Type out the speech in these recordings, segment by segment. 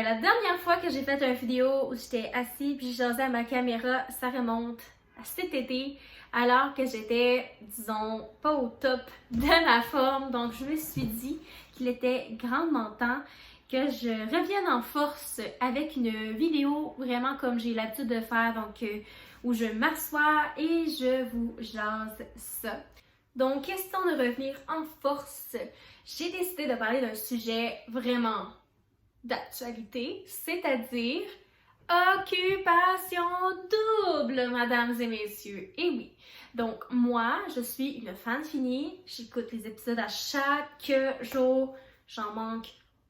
La dernière fois que j'ai fait une vidéo où j'étais assise puis je jasais à ma caméra, ça remonte à cet été, alors que j'étais, disons, pas au top de ma forme. Donc je me suis dit qu'il était grandement temps que je revienne en force avec une vidéo vraiment comme j'ai l'habitude de faire, donc où je m'assois et je vous jase ça. Donc, question de revenir en force, j'ai décidé de parler d'un sujet vraiment d'actualité, c'est-à-dire occupation double, mesdames et messieurs. Et oui, donc moi, je suis une fan finie, j'écoute les épisodes à chaque jour, j'en manque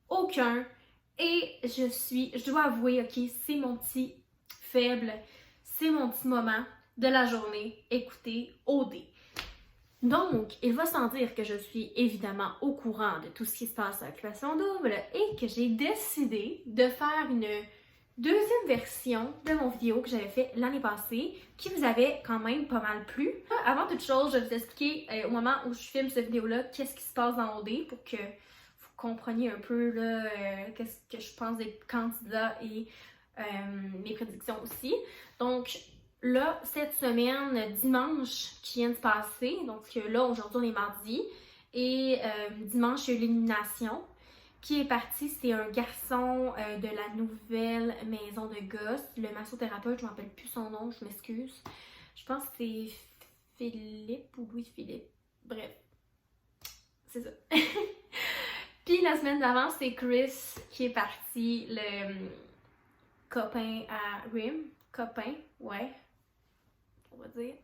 aucun. Et je dois avouer, ok, c'est mon petit faible, c'est mon petit moment de la journée, écoutez OD. Donc, il va sans dire que je suis évidemment au courant de tout ce qui se passe à l'occupation double et que j'ai décidé de faire une deuxième version de mon vidéo que j'avais fait l'année passée, qui vous avait quand même pas mal plu. Avant toute chose, je vais vous expliquer au moment où je filme cette vidéo-là, qu'est-ce qui se passe dans OD pour que vous compreniez un peu là, qu'est-ce que je pense des candidats et mes prédictions aussi. Donc, là, cette semaine, dimanche qui vient de se passer, donc là, aujourd'hui, on est mardi, et dimanche, il y a eu l'élimination. Qui est parti, c'est un garçon de la nouvelle maison de gosses, le massothérapeute, je ne me rappelle plus son nom, je m'excuse. Je pense que c'est Philippe ou Louis-Philippe, bref, c'est ça. Puis la semaine d'avant, c'est Chris qui est parti, le copain à Rim, copain, ouais, on va dire.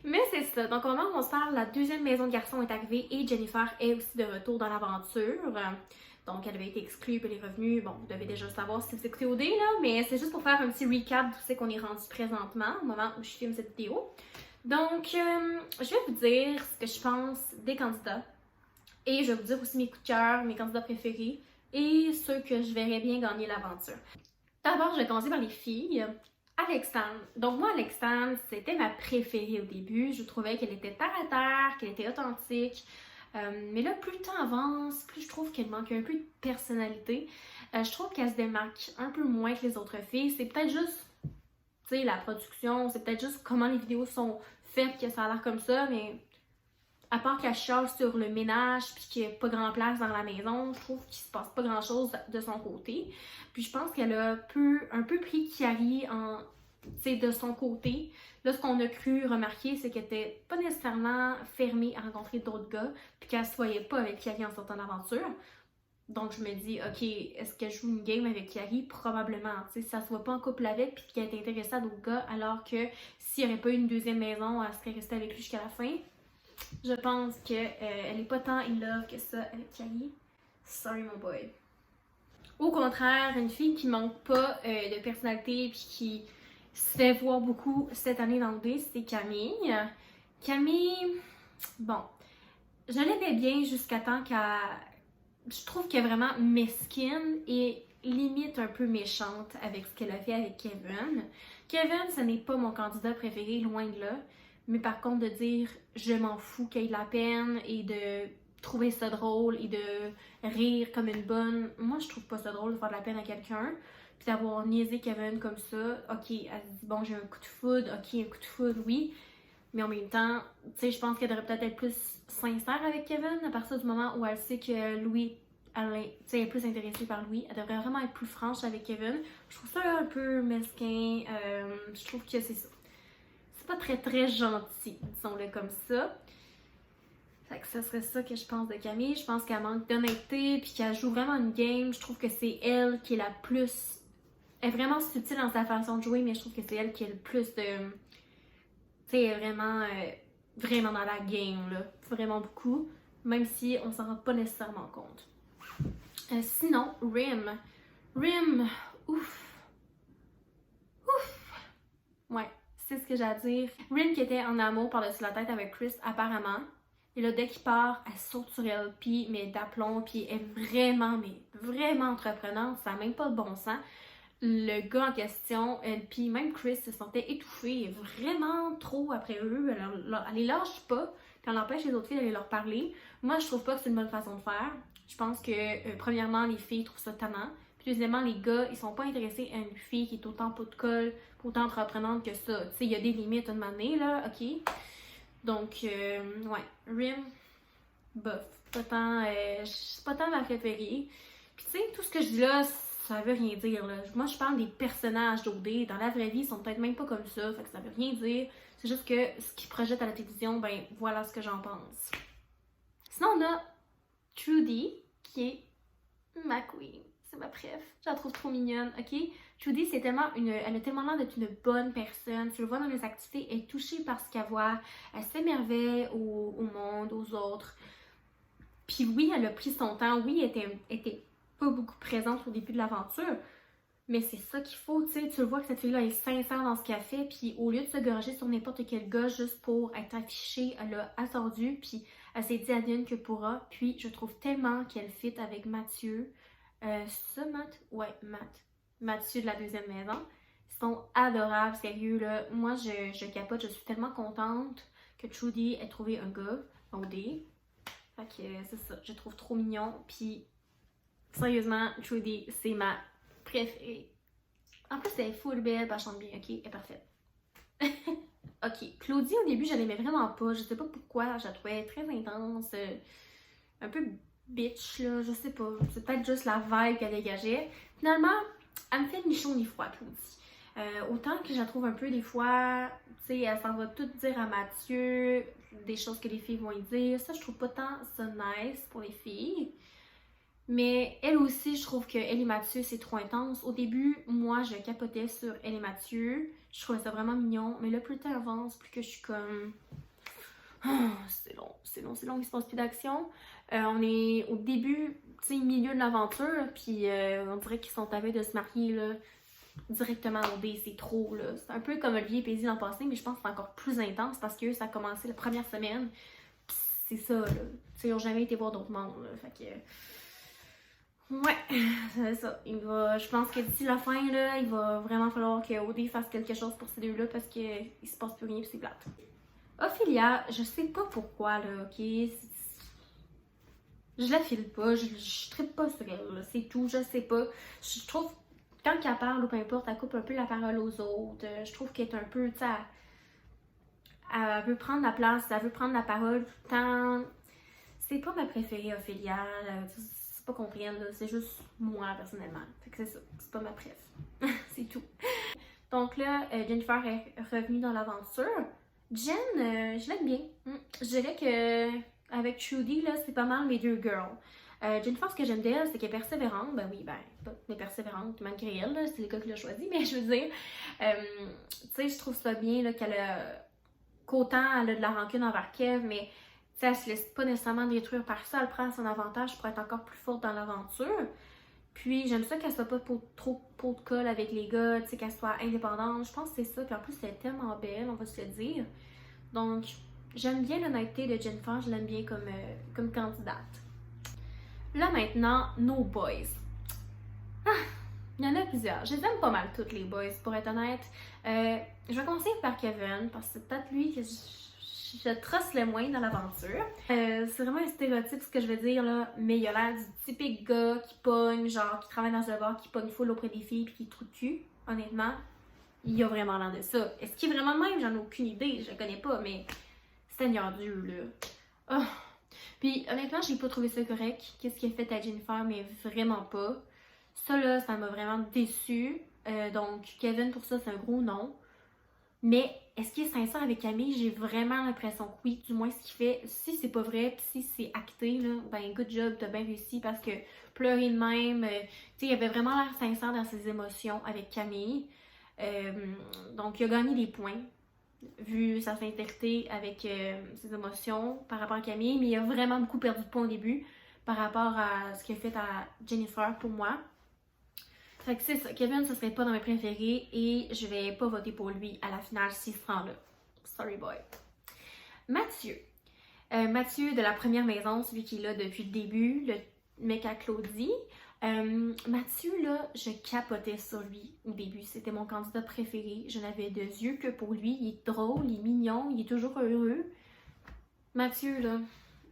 Mais c'est ça. Donc, au moment où on se parle, la deuxième maison de garçon est arrivée et Jennifer est aussi de retour dans l'aventure. Donc, elle avait été exclue puis elle est revenue. Bon, vous devez déjà le savoir si vous écoutez OD, là, mais c'est juste pour faire un petit recap de tout ce qu'on est rendu présentement au moment où je filme cette vidéo. Donc, je vais vous dire ce que je pense des candidats et je vais vous dire aussi mes coups de cœur, mes candidats préférés et ceux que je verrais bien gagner l'aventure. D'abord, je vais commencer par les filles. Alexandre. Donc moi, Alexandre, c'était ma préférée au début. Je trouvais qu'elle était terre à terre, qu'elle était authentique. Mais là, plus le temps avance, plus je trouve qu'elle manque un peu de personnalité. Je trouve qu'elle se démarque un peu moins que les autres filles. C'est peut-être juste, tu sais, la production, c'est peut-être juste comment les vidéos sont faites que ça a l'air comme ça, mais à part qu'elle chiale sur le ménage puis qu'il n'y a pas grand place dans la maison, je trouve qu'il se passe pas grand chose de son côté. Puis je pense qu'elle a un peu pris Kiari de son côté. Là, ce qu'on a cru remarquer, c'est qu'elle était pas nécessairement fermée à rencontrer d'autres gars, puis qu'elle se voyait pas avec Kiari en sortant d'aventure. Donc je me dis, ok, est-ce qu'elle joue une game avec Kiari? Probablement. Tu sais, ça se voit pas en couple avec, puis qu'elle est intéressée à d'autres gars, alors que s'il n'y aurait pas eu une deuxième maison, elle serait restée avec lui jusqu'à la fin. Je pense qu'elle n'est pas tant in love que ça avec Kiari. Sorry, mon boy. Au contraire, une fille qui manque pas de personnalité et qui se fait voir beaucoup cette année dans le D, c'est Camille. Camille, bon, je l'aimais bien jusqu'à temps qu'elle... Je trouve qu'elle est vraiment mesquine et limite un peu méchante avec ce qu'elle a fait avec Kevin. Kevin, ce n'est pas mon candidat préféré, loin de là. Mais par contre, de dire je m'en fous qu'il y ait de la peine et de trouver ça drôle et de rire comme une bonne, moi je trouve pas ça drôle de faire de la peine à quelqu'un. Puis d'avoir niaisé Kevin comme ça, ok, elle se dit bon, j'ai un coup de foudre, ok, un coup de foudre, oui. Mais en même temps, tu sais, je pense qu'elle devrait peut-être être plus sincère avec Kevin à partir du moment où elle sait que Louis, elle est plus intéressée par Louis. Elle devrait vraiment être plus franche avec Kevin. Je trouve ça un peu mesquin. Je trouve que c'est ça. C'est pas très gentil, disons-le comme ça. Fait que ça serait ça que je pense de Camille. Je pense qu'elle manque d'honnêteté puis qu'elle joue vraiment une game. Je trouve que c'est elle qui est la plus... Elle est vraiment subtile dans sa façon de jouer, mais je trouve que c'est elle qui est le plus de... Tu sais, vraiment dans la game, là. Vraiment beaucoup. Même si on s'en rend pas nécessairement compte. Sinon, Rim. Rim, ouf. Ouais, c'est ce que j'ai à dire. Rim qui était en amour par-dessus la tête avec Chris, apparemment. Et là, dès qu'il part, elle saute sur elle, puis mais d'aplomb, puis elle est vraiment entreprenante. Ça n'a même pas de bon sens. Le gars en question, elle, puis même Chris se sentait étouffée, vraiment trop après eux. Elle les lâche pas, puis elle empêche les autres filles d'aller leur parler. Moi, je trouve pas que c'est une bonne façon de faire. Je pense que, premièrement, les filles trouvent ça tannant. Puis deuxièmement, les gars, ils sont pas intéressés à une fille qui est autant pot de colle, autant entreprenante que ça. Tu sais, il y a des limites à demander, là, ok? Donc, ouais, Rim, bof. C'est pas tant ma préférée. Puis tu sais, tout ce que je dis là, ça veut rien dire, là. Moi, je parle des personnages d'OD. Dans la vraie vie, ils sont peut-être même pas comme ça, fait que ça veut rien dire. C'est juste que ce qu'ils projettent à la télévision, ben, voilà ce que j'en pense. Sinon, on a Trudy, qui est ma queen. C'est ma préf. Je la trouve trop mignonne, ok? Trudy, elle a tellement l'air d'être une bonne personne. Tu le vois dans les activités, elle est touchée par ce qu'elle voit. Elle s'émerveille au monde, aux autres. Puis oui, elle a pris son temps. Oui, elle était pas beaucoup présente au début de l'aventure. Mais c'est ça qu'il faut, tu sais. Tu le vois que cette fille-là est sincère dans ce qu'elle fait. Puis au lieu de se gorger sur n'importe quel gars juste pour être affichée, elle a attendu. Puis elle s'est dit advienne que pourra. Puis je trouve tellement qu'elle fit avec Mathieu. Ça, Matt? Ouais, Matt. Mathieu de la deuxième maison. Ils sont adorables, sérieux, là. Moi, je capote. Je suis tellement contente que Trudy ait trouvé un gars, OD. Fait que c'est ça, je trouve trop mignon. Puis, sérieusement, Trudy, c'est ma préférée. En plus, elle est full belle, elle chante bien, ok? Elle est parfaite. Ok, Claudie, au début, je l'aimais vraiment pas. Je sais pas pourquoi, je la trouvais très intense, un peu bitch, là, je sais pas. C'est peut-être juste la vibe qu'elle dégageait. Finalement, elle me fait ni chaud ni froid, Claudie. Autant que je la trouve un peu des fois, tu sais, elle s'en va tout dire à Mathieu, des choses que les filles vont lui dire. Ça, je trouve pas tant ça nice pour les filles. Mais elle aussi, je trouve que elle et Mathieu, c'est trop intense. Au début, moi, je capotais sur elle et Mathieu. Je trouvais ça vraiment mignon. Mais là, plus le temps avance, plus que je suis comme... c'est long, il se passe plus d'action. On est au début, tu sais, milieu de l'aventure, puis on dirait qu'ils sont à veille de se marier, là, directement au dé, c'est trop, là. C'est un peu comme Olivier et Paisy l'an passé, mais je pense que c'est encore plus intense parce que ça a commencé la première semaine. Pis c'est ça, là. Tu sais, ils n'ont jamais été voir d'autres mondes, là. Fait que... Ouais, c'est ça. Je pense que d'ici la fin, là, il va vraiment falloir que OD fasse quelque chose pour ces deux-là parce qu'il se passe plus rien et c'est plate. Ophélia, je sais pas pourquoi, là, ok? Je la file pas, je trippe pas sur elle, là, c'est tout, je sais pas. Je trouve, quand elle parle ou peu importe, elle coupe un peu la parole aux autres. Je trouve qu'elle est un peu, tu sais, elle veut prendre la place, elle veut prendre la parole tout le temps. C'est pas ma préférée, Ophélia, c'est pas qu'on prenne, là, c'est juste moi, personnellement. Fait que c'est ça, c'est pas ma préf. C'est tout. Donc là, Jennifer est revenue dans l'aventure. Jen, je l'aime bien. Je dirais que avec Trudy, là, c'est pas mal mes deux girls. Jennifer, ce que j'aime d'elle, c'est qu'elle est persévérante. Ben oui, ben, elle est persévérante malgré elle, là, c'est le gars qui l'a choisi, mais je veux dire, tu sais, je trouve ça bien là, qu'autant elle a de la rancune envers Kev, mais tu sais, elle se laisse pas nécessairement détruire par ça, elle prend son avantage pour être encore plus forte dans l'aventure. Puis j'aime ça qu'elle soit pas trop pot de colle avec les gars, tu sais, qu'elle soit indépendante. Je pense que c'est ça. Puis en plus, elle est tellement belle, on va se le dire. Donc, j'aime bien l'honnêteté de Jennifer, je l'aime bien comme candidate. Là maintenant, nos boys. Ah, il y en a plusieurs. Je les aime pas mal toutes les boys, pour être honnête. Je vais commencer par Kevin, parce que c'est peut-être lui que je trosse le moins dans l'aventure. C'est vraiment un stéréotype ce que je veux dire là, mais il a l'air du typique gars qui pogne, genre qui travaille dans un bar, qui pogne full auprès des filles puis qui est trou de cul. Honnêtement, il a vraiment l'air de ça. Est-ce qu'il est vraiment de même? J'en ai aucune idée, je le connais pas, mais Seigneur Dieu là. Oh. Puis honnêtement, j'ai pas trouvé ça correct. Qu'est-ce qu'il a fait à Jennifer, mais vraiment pas. Ça là, ça m'a vraiment déçue. Donc Kevin pour ça, c'est un gros non. Mais est-ce qu'il est sincère avec Camille? J'ai vraiment l'impression que oui, du moins ce qu'il fait. Si c'est pas vrai, puis si c'est acté, là, ben good job, t'as bien réussi parce que pleurer de même, tu sais, il avait vraiment l'air sincère dans ses émotions avec Camille. Donc il a gagné des points, vu sa sincérité avec ses émotions par rapport à Camille, mais il a vraiment beaucoup perdu de points au début par rapport à ce qu'il a fait à Jennifer pour moi. Fait que c'est ça, Kevin, ce serait pas dans mes préférés et je vais pas voter pour lui à la finale s'il se rend là. Sorry boy. Mathieu. Mathieu de la première maison, celui qui est là depuis le début, le mec à Claudie. Mathieu, là, je capotais sur lui au début. C'était mon candidat préféré. Je n'avais de yeux que pour lui. Il est drôle, il est mignon, il est toujours heureux. Mathieu, là,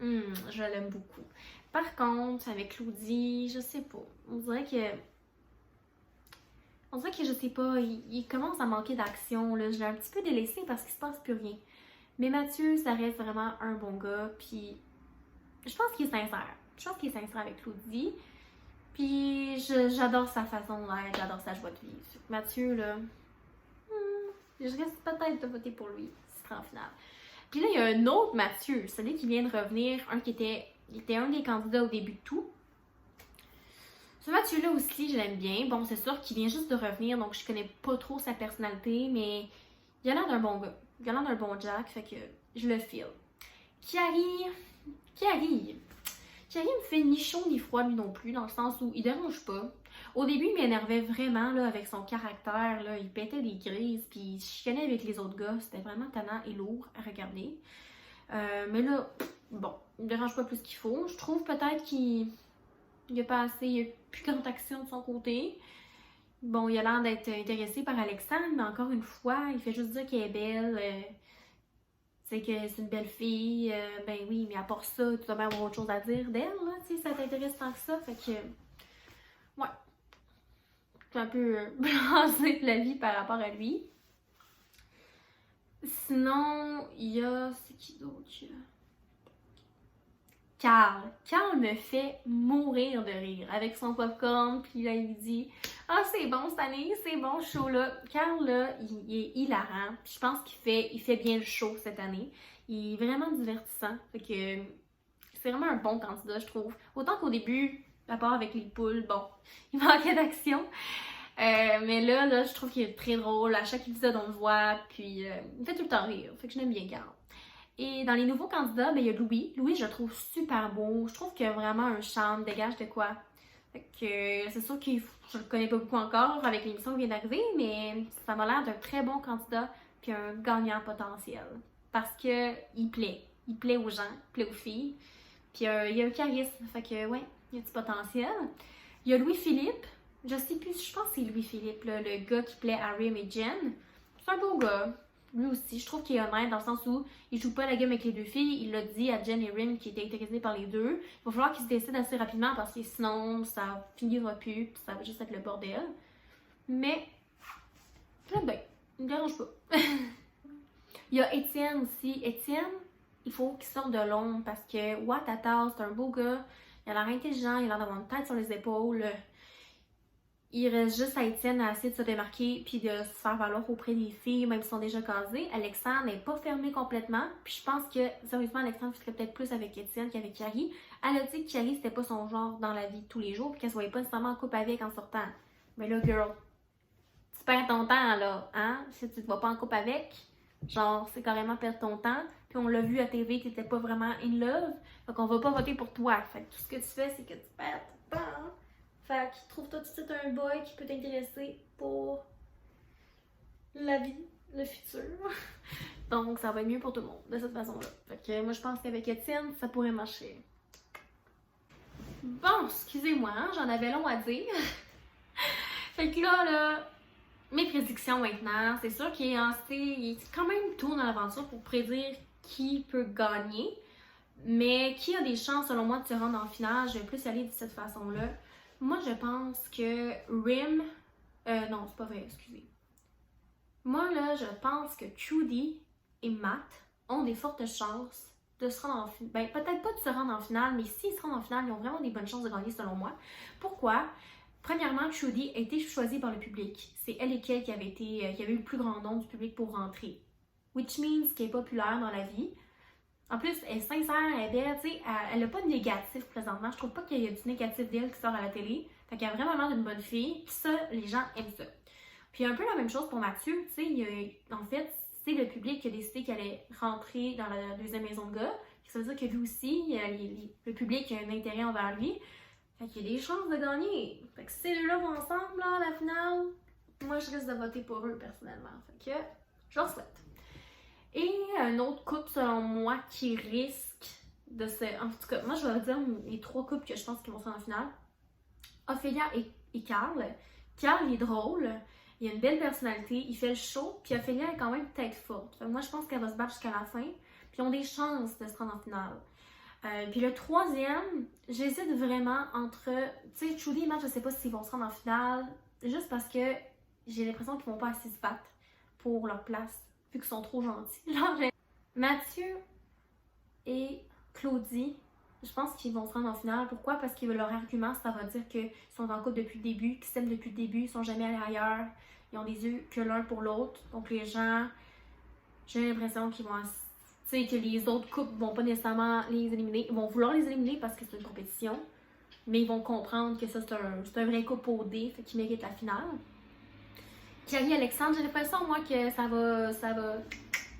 je l'aime beaucoup. Par contre, avec Claudie, je sais pas. On dirait que On dirait que je sais pas, il commence à manquer d'action, là. Je l'ai un petit peu délaissé parce qu'il se passe plus rien. Mais Mathieu, ça reste vraiment un bon gars, puis je pense qu'il est sincère. Je pense qu'il est sincère avec Claudie. Puis j'adore sa façon d'être, j'adore sa joie de vivre. Mathieu, là, je risque peut-être de voter pour lui, s'il sera en finale. Puis là, il y a un autre Mathieu, celui qui vient de revenir, il était un des candidats au début de tout. Ce Mathieu-là aussi, je l'aime bien. Bon, c'est sûr qu'il vient juste de revenir, donc je connais pas trop sa personnalité, mais il a l'air d'un bon gars. Il a l'air d'un bon Jack, fait que je le file. Kiari me fait ni chaud ni froid lui non plus, dans le sens où il dérange pas. Au début, il m'énervait vraiment là, avec son caractère, là, il pétait des crises, puis il chicanait avec les autres gars, c'était vraiment tannant et lourd à regarder. Mais là, bon, il me dérange pas plus qu'il faut. Je trouve peut-être qu'il n'y a pas assez, il y a plus grande action de son côté. Bon, il a l'air d'être intéressé par Alexandre, mais encore une fois, il fait juste dire qu'elle est belle. C'est que c'est une belle fille, ben oui, mais à part ça, tu dois même avoir autre chose à dire d'elle, là, tu sais, ça t'intéresse tant que ça, fait que, ouais, je suis un peu blasée de la vie par rapport à lui. Sinon, il y a, c'est qui d'autre? Carl me fait mourir de rire avec son popcorn, puis là, il dit « Ah, c'est bon cette année, c'est bon ce show-là. » Carl, là, il est hilarant, puis je pense qu'il fait bien le show cette année. Il est vraiment divertissant, fait que c'est vraiment un bon candidat, je trouve. Autant qu'au début, à part avec les poules, bon, il manquait d'action. Mais là, je trouve qu'il est très drôle. À chaque épisode, on le voit, puis il fait tout le temps rire, fait que je l'aime bien, Carl. Et dans les nouveaux candidats, ben, il y a Louis. Louis, je le trouve super beau. Je trouve qu'il a vraiment un charme, dégage de quoi. Fait que c'est sûr que je le connais pas beaucoup encore avec l'émission qui vient d'arriver, mais ça m'a l'air d'un très bon candidat puis un gagnant potentiel. Parce que il plaît. Il plaît aux gens, il plaît aux filles. Puis il y a un charisme. Fait que ouais, il y a du potentiel. Il y a Louis-Philippe. Je sais plus, je pense que c'est Louis-Philippe, là, le gars qui plaît à Rim et Jen. C'est un beau gars. Lui aussi, je trouve qu'il est honnête dans le sens où il joue pas la game avec les deux filles. Il l'a dit à Jen et Rim qui étaient intéressés par les deux. Il va falloir qu'ils se décident assez rapidement parce que sinon ça finira plus puis ça va juste être le bordel. Mais j'aime bien, il me dérange pas. Il y a Étienne aussi. Étienne, il faut qu'il sorte de l'ombre parce que Watata, c'est un beau gars. Il a l'air intelligent, il a l'air d'avoir une tête sur les épaules. Il reste juste à Étienne à essayer de se démarquer puis de se faire valoir auprès des filles, même si sont déjà casées. Alexandre n'est pas fermé complètement. Puis je pense que, sérieusement, Alexandre serait peut-être plus avec Étienne qu'avec Kiari. Elle a dit que Kiari, c'était pas son genre dans la vie de tous les jours puis qu'elle se voyait pas nécessairement en couple avec en sortant. Mais là, girl, tu perds ton temps, là, hein? Si tu te vois pas en couple avec, genre, c'est carrément perdre ton temps. Puis on l'a vu à TV, t'étais pas vraiment in love. Donc on va pas voter pour toi. Fait que tout ce que tu fais, c'est que tu perds ton temps. Fait que trouve-toi tout de suite un boy qui peut t'intéresser pour la vie, le futur. Donc ça va être mieux pour tout le monde de cette façon-là. Fait que moi je pense qu'avec Étienne, ça pourrait marcher. Bon, excusez-moi, hein, j'en avais long à dire. Fait que là, mes prédictions maintenant, c'est sûr qu'il est quand même tôt dans l'aventure pour prédire qui peut gagner. Mais qui a des chances selon moi de se rendre en finale, je vais plus aller de cette façon-là. Moi, je pense que Rim... non, c'est pas vrai, excusez. Moi, là, je pense que Trudy et Matt ont des fortes chances de se rendre en finale. Ben, peut-être pas de se rendre en finale, mais s'ils se rendent en finale, ils ont vraiment des bonnes chances de gagner, selon moi. Pourquoi? Premièrement, Trudy a été choisie par le public. C'est elle et Kay qui avait eu le plus grand nombre du public pour rentrer. Which means qu'elle est populaire dans la vie. En plus, elle est sincère, elle est belle, tu sais, elle n'a pas de négatif présentement. Je trouve pas qu'il y a du négatif d'elle qui sort à la télé. Fait qu'elle a vraiment l'air d'une bonne fille. Puis ça, les gens aiment ça. Puis un peu la même chose pour Mathieu, tu sais, en fait, c'est le public qui a décidé qu'elle allait rentrer dans la deuxième maison de gars. Ça veut dire que lui aussi, le public a un intérêt envers lui. Fait qu'il y a des chances de gagner. Fait que si ces deux-là vont ensemble, là, à la finale, moi, je risque de voter pour eux, personnellement. Fait que, je leur souhaite. Et un autre couple, selon moi, qui risque de se... En tout cas, moi, je vais dire les trois couples que je pense qui vont se rendre en finale. Ophélia et Carl. Carl, il est drôle. Il a une belle personnalité. Il fait le show. Puis Ophélia est quand même tête forte. Moi, je pense qu'elle va se battre jusqu'à la fin. Puis ils ont des chances de se rendre en finale. Puis le troisième, j'hésite vraiment entre... Tu sais, Trudy et Matt, je sais pas s'ils vont se rendre en finale. Juste parce que j'ai l'impression qu'ils vont pas assez se battre pour leur place, vu qu'ils sont trop gentils. Genre, Mathieu et Claudie, je pense qu'ils vont se rendre en finale. Pourquoi? Parce que leur argument, ça va dire qu'ils sont en couple depuis le début, qu'ils s'aiment depuis le début, ils sont jamais allés ailleurs, ils ont des yeux que l'un pour l'autre. Donc les gens, j'ai l'impression qu'ils vont... Tu sais, que les autres couples vont pas nécessairement les éliminer. Ils vont vouloir les éliminer parce que c'est une compétition, mais ils vont comprendre que ça, c'est un vrai couple au dé, fait qu'ils méritent la finale. Carrie et Alexandre, j'ai l'impression, moi, que ça va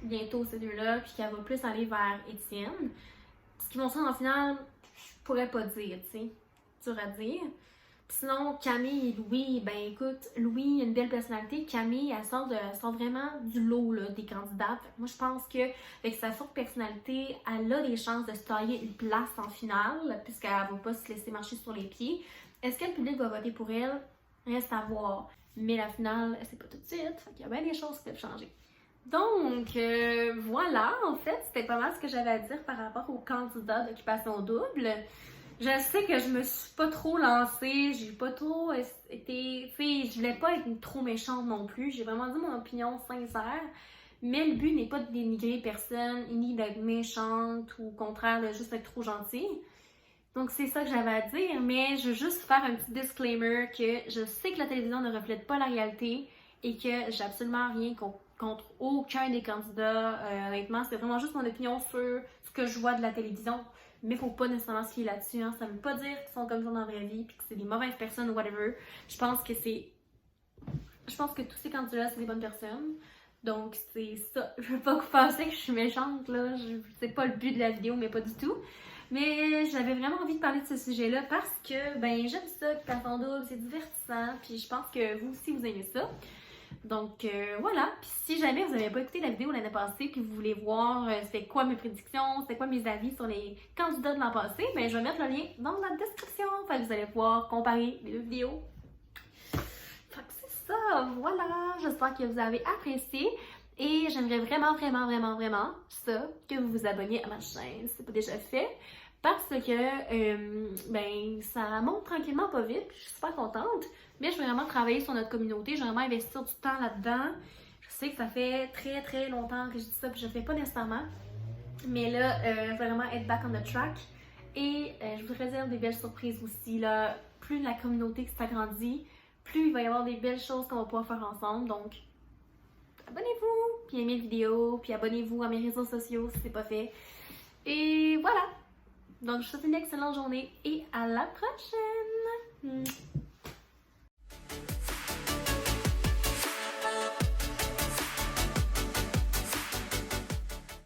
bientôt, ces deux-là, puis qu'elle va plus aller vers Étienne. Ce qu'ils vont se rendre en finale, je pourrais pas dire, tu sais. Dur à dire. Puis sinon, Camille et Louis, ben écoute, Louis a une belle personnalité. Camille, elle sort vraiment du lot là, des candidats. Fait que moi, je pense qu'avec sa forte personnalité, elle a des chances de se tailler une place en finale, puisqu'elle va pas se laisser marcher sur les pieds. Est-ce que le public va voter pour elle? Reste à voir. Mais la finale, c'est pas tout de suite. Fait qu'il y a bien des choses qui peuvent changer. Donc, voilà, en fait, c'était pas mal ce que j'avais à dire par rapport aux candidats d'Occupation Double. Je sais que je me suis pas trop lancée, j'ai pas trop été... Tu sais, je voulais pas être trop méchante non plus, j'ai vraiment dit mon opinion sincère, mais le but n'est pas de dénigrer personne, ni d'être méchante ou au contraire de juste être trop gentille. Donc c'est ça que j'avais à dire, mais je veux juste faire un petit disclaimer que je sais que la télévision ne reflète pas la réalité et que j'ai absolument rien contre aucun des candidats. Honnêtement, c'est vraiment juste mon opinion sur ce que je vois de la télévision. Mais faut pas nécessairement se fier là-dessus. Hein. Ça veut pas dire qu'ils sont comme ça dans la vraie vie puis que c'est des mauvaises personnes ou whatever. Je pense que tous ces candidats, c'est des bonnes personnes. Donc c'est ça. Je veux pas que vous pensiez que je suis méchante là. C'est pas le but de la vidéo, mais pas du tout. Mais j'avais vraiment envie de parler de ce sujet-là parce que ben j'aime ça, Occupation Double, c'est divertissant. Puis je pense que vous aussi vous aimez ça. Donc voilà, puis si jamais vous n'avez pas écouté la vidéo l'année passée puis vous voulez voir c'est quoi mes prédictions, c'est quoi mes avis sur les candidats de l'an passé, ben je vais mettre le lien dans la description, fait que vous allez pouvoir comparer les deux vidéos. Fait que c'est ça, voilà, j'espère que vous avez apprécié et j'aimerais vraiment ça, que vous vous abonniez à ma chaîne si ce n'est pas déjà fait. Parce que ben ça monte tranquillement pas vite, je suis super contente, mais je veux vraiment travailler sur notre communauté, je veux vraiment investir du temps là-dedans. Je sais que ça fait très longtemps que je dis ça puis je le fais pas nécessairement, mais là je veux vraiment être back on the track et je vous réserve des belles surprises aussi là. Plus la communauté s'agrandit, plus il va y avoir des belles choses qu'on va pouvoir faire ensemble, donc abonnez-vous, puis aimez la vidéo, puis abonnez-vous à mes réseaux sociaux si c'est pas fait. Et voilà! Donc, je vous souhaite une excellente journée et à la prochaine!